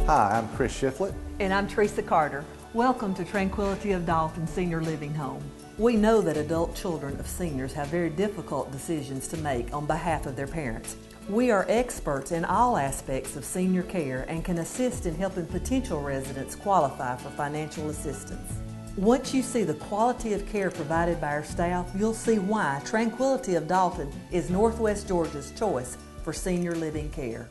Hi, I'm Chris Shiflett. And I'm Teresa Carter. Welcome to Tranquility of Dalton Senior Living Home. We know that adult children of seniors have very difficult decisions to make on behalf of their parents. We are experts in all aspects of senior care and can assist in helping potential residents qualify for financial assistance. Once you see the quality of care provided by our staff, you'll see why Tranquility of Dalton is Northwest Georgia's choice for senior living care.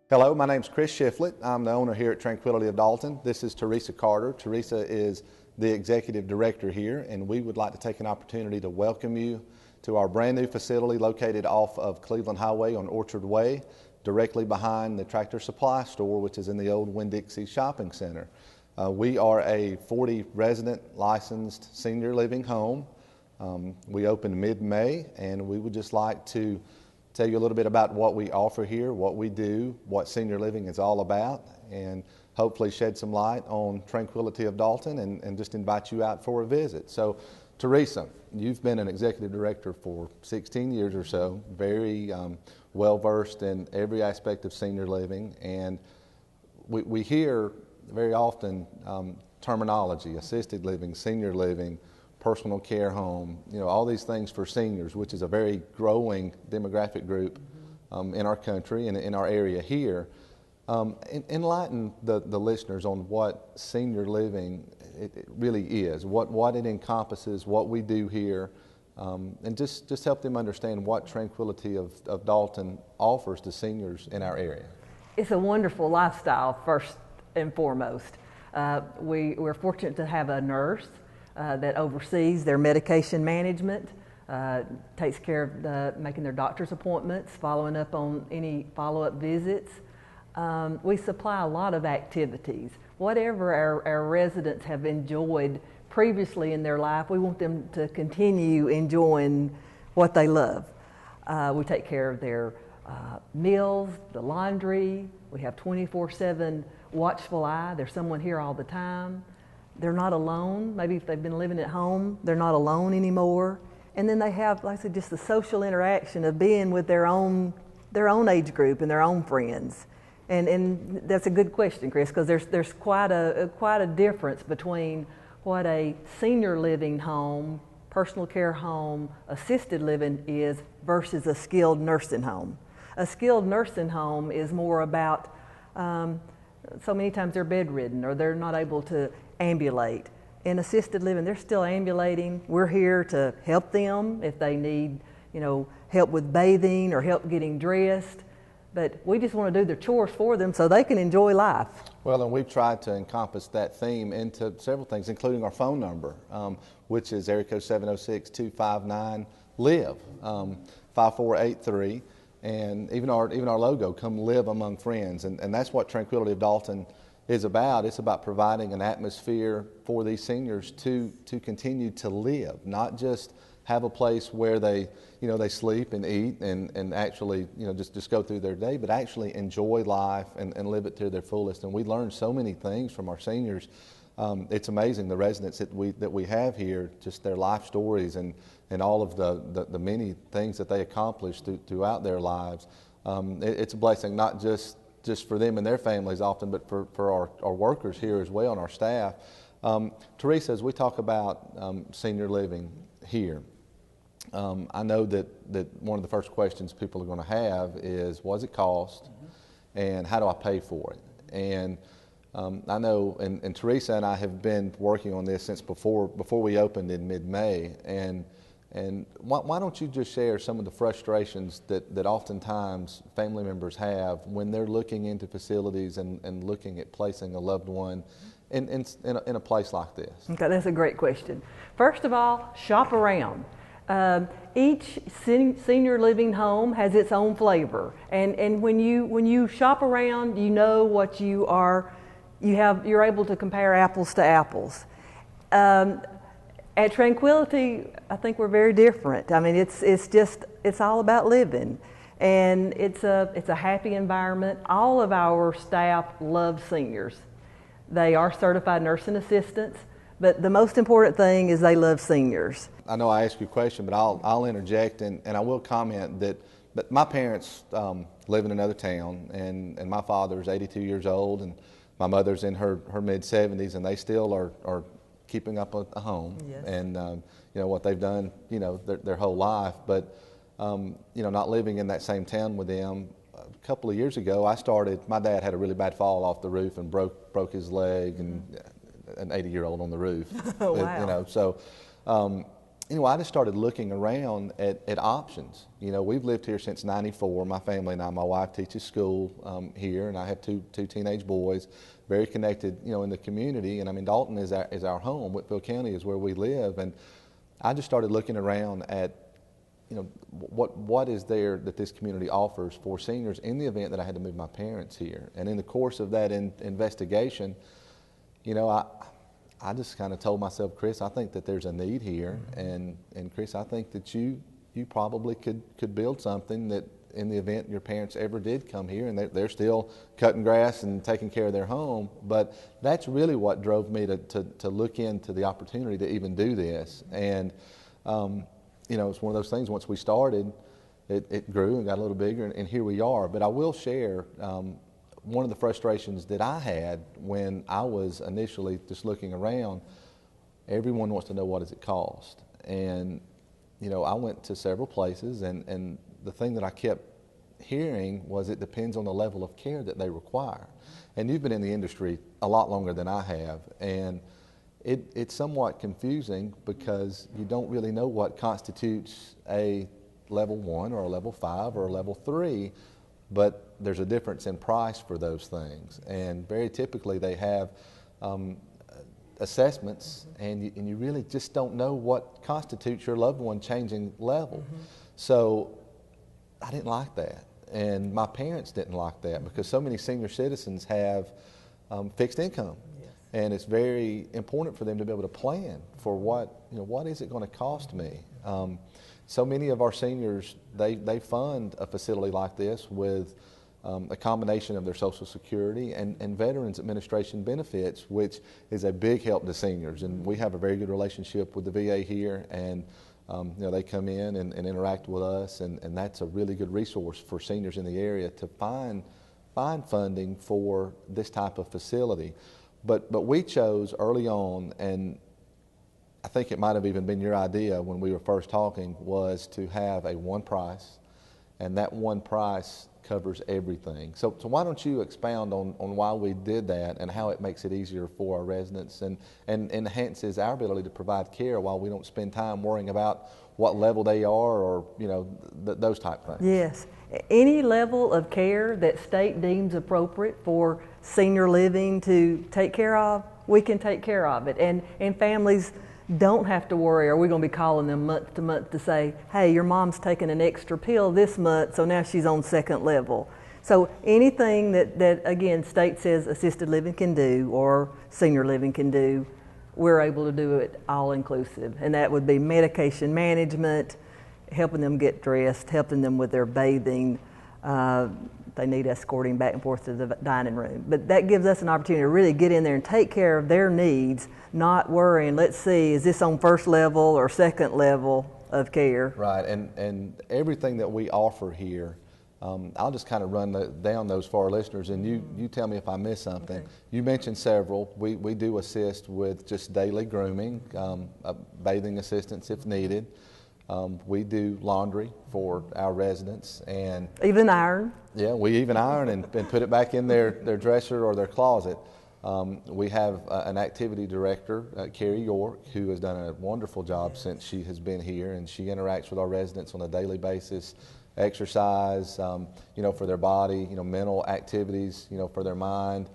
Hello, my name's Chris Shiflett. I'm the owner here at Tranquility of Dalton. This is Teresa Carter. Teresa is the executive director here, and we would like to take an opportunity to welcome you to our brand new facility located off of Cleveland Highway on Orchard Way, directly behind the Tractor Supply store, which is in the old Winn-Dixie Shopping Center. We are a 40 resident licensed senior living home. We opened mid-May, and we would just like to tell you a little bit about what we offer here, what we do, what senior living is all about, and hopefully shed some light on Tranquility of Dalton and just invite you out for a visit. So, Teresa, you've been an executive director for 16 years or so, very well versed in every aspect of senior living, and we hear very often terminology, assisted living, senior living, personal care home, all these things for seniors, which is a very growing demographic group in our country and in our area here. Enlighten the listeners on what senior living it really is, what it encompasses, what we do here, and just help them understand what Tranquility of Dalton offers to seniors in our area. It's a wonderful lifestyle, first and foremost. We're fortunate to have a nurse that oversees their medication management, takes care of making their doctor's appointments, following up on any follow-up visits. We supply a lot of activities. Whatever our residents have enjoyed previously in their life, we want them to continue enjoying what they love. We take care of their meals, the laundry. We have 24/7 watchful eye. There's someone here all the time. They're not alone. Maybe if they've been living at home, they're not alone anymore. And then they have, like I said, just the social interaction of being with their own age group and their own friends. And that's a good question, Chris, because there's quite a difference between what a senior living home, personal care home, assisted living is versus a skilled nursing home. A skilled nursing home is more about so many times they're bedridden or they're not able to ambulate. In assisted living, they're still ambulating. We're here to help them if they need, help with bathing or help getting dressed. But we just want to do their chores for them so they can enjoy life. Well, and we've tried to encompass that theme into several things, including our phone number, which is area code 706-259-LIVE, 5483. And even our logo, come live among friends. And that's what Tranquility of Dalton is about. It's about providing an atmosphere for these seniors to continue to live, not just have a place where they sleep and eat and actually just go through their day, but actually enjoy life and live it to their fullest. And we learn so many things from our seniors. It's amazing, the residents that we have here, just their life stories and all of the many things that they accomplish throughout their lives. It's a blessing, not just for them and their families often, but for our workers here as well and our staff. Teresa, as we talk about senior living here, I know that one of the first questions people are going to have is, what does it cost, and how do I pay for it? And I know, and Teresa and I have been working on this since before we opened in mid-May, and why don't you just share some of the frustrations that oftentimes family members have when they're looking into facilities and looking at placing a loved one in a place like this? Okay, that's a great question. First of all, shop around. Each senior living home has its own flavor, and when you shop around, you know what you're able to compare apples to apples. At Tranquility, I think we're very different. I mean, it's all about living, and it's a happy environment. All of our staff love seniors. They are certified nursing assistants, but the most important thing is they love seniors. I know I asked you a question, but I'll interject, and I will comment that but my parents live in another town, and my father's 82 years old, and my mother's in her mid-70s, and they still are keeping up a home. Yes. And you know what they've done, you know, their whole life. But you know, not living in that same town with them. A couple of years ago, my dad had a really bad fall off the roof and broke his leg, and an 80-year-old on the roof. Oh, wow. You know, so anyway, I just started looking around at options. You know, we've lived here since '94. My family and I. My wife teaches school here, and I have two teenage boys. Very connected, you know, in the community. And I mean, Dalton is our home. Whitfield County is where we live. And I just started looking around at, you know, what is there that this community offers for seniors in the event that I had to move my parents here. And in the course of that investigation, you know, I just kind of told myself, Chris, I think that there's a need here, and Chris, I think that you probably could build something that in the event your parents ever did come here, and they're still cutting grass and taking care of their home. But that's really what drove me to look into the opportunity to even do this. And you know, it's one of those things, once we started, it grew and got a little bigger, and here we are. But I will share one of the frustrations that I had when I was initially just looking around. Everyone wants to know, what does it cost? And you know, I went to several places, and the thing that I kept hearing was it depends on the level of care that they require. And you've been in the industry a lot longer than I have, and it's somewhat confusing because you don't really know what constitutes a level 1 or a level 5 or a level 3, but there's a difference in price for those things. And very typically they have assessments, and you really just don't know what constitutes your loved one changing level. So I didn't like that, and my parents didn't like that, because so many senior citizens have fixed income. And it's very important for them to be able to plan for what is it going to cost me. So many of our seniors, they fund a facility like this with a combination of their Social Security and Veterans Administration benefits, which is a big help to seniors. And we have a very good relationship with the VA here, and you know, they come in and interact with us, and that's a really good resource for seniors in the area to find funding for this type of facility. But we chose early on, and I think it might have even been your idea when we were first talking, was to have a one price, and that one price covers everything. So why don't you expound on why we did that and how it makes it easier for our residents and enhances our ability to provide care while we don't spend time worrying about what level they are, or you know, those type things. Yes. Any level of care that state deems appropriate for senior living to take care of, we can take care of it. And families don't have to worry, are we going to be calling them month to month to say, hey, your mom's taking an extra pill this month, so now she's on second level. So anything that again, state says assisted living can do or senior living can do, we're able to do it all inclusive. And that would be medication management, helping them get dressed, helping them with their bathing. They need escorting back and forth to the dining room. But that gives us an opportunity to really get in there and take care of their needs, not worrying, let's see, is this on first level or second level of care? Right, and everything that we offer here, I'll just kind of run down those for our listeners, and you tell me if I miss something. Okay. You mentioned several. We do assist with just daily grooming, bathing assistance if needed. We do laundry for our residents, and even iron. Yeah, we even iron and put it back in their dresser or their closet. We have an activity director, Carrie York, who has done a wonderful job since she has been here, and she interacts with our residents on a daily basis. Exercise, you know, for their body, you know, mental activities, you know, for their mind.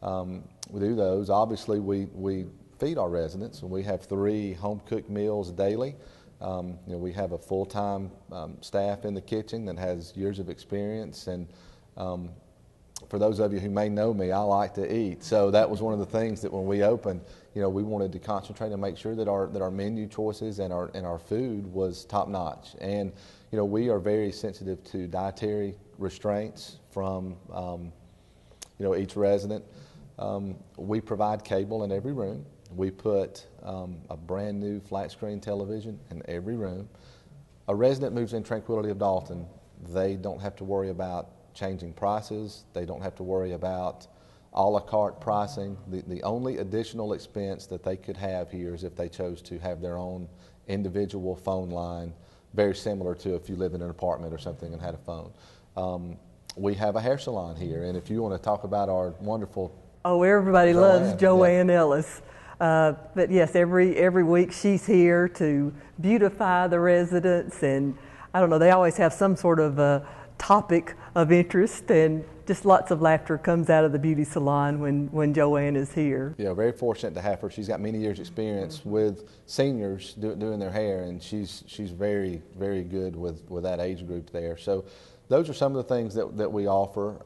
We do those. Obviously, we feed our residents, and we have 3 home-cooked meals daily. You know, we have a full-time staff in the kitchen that has years of experience, and for those of you who may know me, I like to eat. So that was one of the things that when we opened, you know, we wanted to concentrate and make sure that our menu choices and our food was top-notch. And you know, we are very sensitive to dietary restraints from you know, each resident. We provide cable in every room. We put a brand new flat screen television in every room. A resident moves in Tranquility of Dalton, They don't have to worry about changing prices. They don't have to worry about a la carte pricing. The only additional expense that they could have here is if they chose to have their own individual phone line, very similar to if you live in an apartment or something and had a phone. We have a hair salon here, and if you want to talk about our wonderful everybody loves Joanne yeah. Ellis. But yes, every week she's here to beautify the residents, and I don't know, they always have some sort of topic of interest, and just lots of laughter comes out of the beauty salon when Joanne is here. Yeah, very fortunate to have her. She's got many years experience with seniors doing their hair, and she's very, very good with that age group there. So those are some of the things that we offer.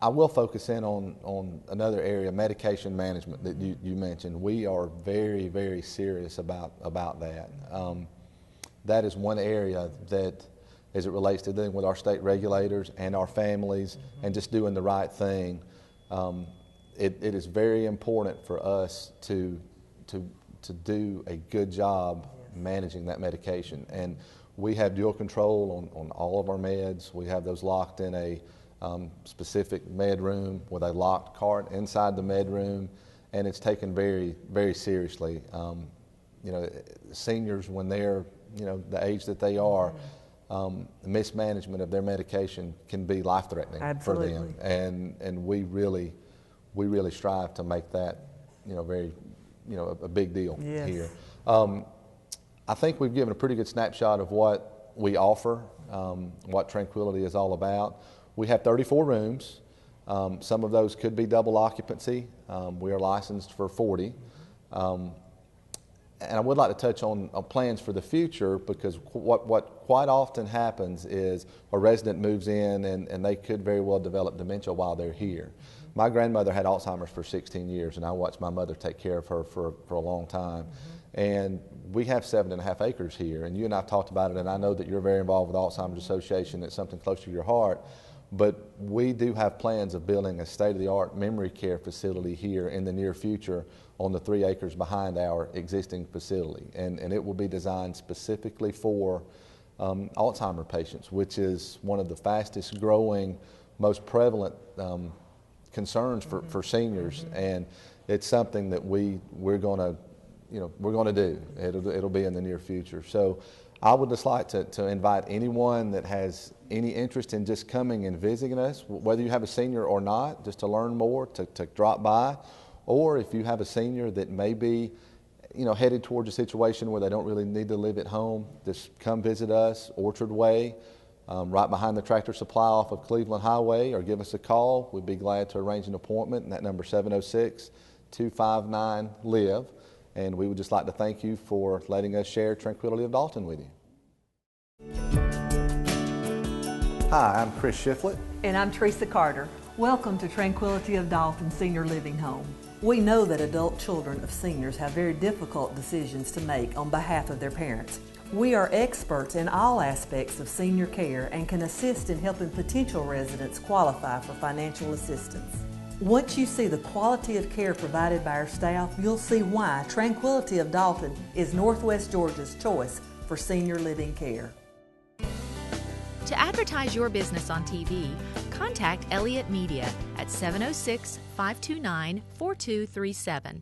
I will focus in on another area, medication management, that you mentioned. We are very, very serious about that. That is one area that, as it relates to dealing with our state regulators and our families and just doing the right thing, it is very important for us to do a good job managing that medication. And we have dual control on all of our meds. We have those locked in a specific med room with a locked cart inside the med room, and it's taken very, very seriously. You know, seniors, when they're, you know, the age that they are, mismanagement of their medication can be life-threatening for them, and we really strive to make that, you know, very, you know, a big deal here. I think we've given a pretty good snapshot of what we offer, what Tranquility is all about. We have 34 rooms. Some of those could be double occupancy. We are licensed for 40. And I would like to touch on plans for the future, because what quite often happens is a resident moves in and they could very well develop dementia while they're here. My grandmother had Alzheimer's for 16 years, and I watched my mother take care of her for a long time. And we have 7.5 acres here, and you and I have talked about it, and I know that you're very involved with Alzheimer's Association. It's something close to your heart. But we do have plans of building a state-of-the-art memory care facility here in the near future on the 3 acres behind our existing facility. And it will be designed specifically for Alzheimer's patients, which is one of the fastest growing, most prevalent concerns for seniors. And it's something that we're going to, you know, we're going to do. It'll be in the near future. So I would just like to invite anyone that has any interest in just coming and visiting us, whether you have a senior or not, just to learn more, to drop by. Or if you have a senior that may be, you know, headed towards a situation where they don't really need to live at home, just come visit us, Orchard Way, right behind the Tractor Supply off of Cleveland Highway, or give us a call. We'd be glad to arrange an appointment, and that number is 706-259-LIVE. And we would just like to thank you for letting us share Tranquility of Dalton with you. Hi, I'm Chris Shiflett. And I'm Teresa Carter. Welcome to Tranquility of Dalton Senior Living Home. We know that adult children of seniors have very difficult decisions to make on behalf of their parents. We are experts in all aspects of senior care and can assist in helping potential residents qualify for financial assistance. Once you see the quality of care provided by our staff, you'll see why Tranquility of Dalton is Northwest Georgia's choice for senior living care. To advertise your business on TV, contact Elliott Media at 706-529-4237.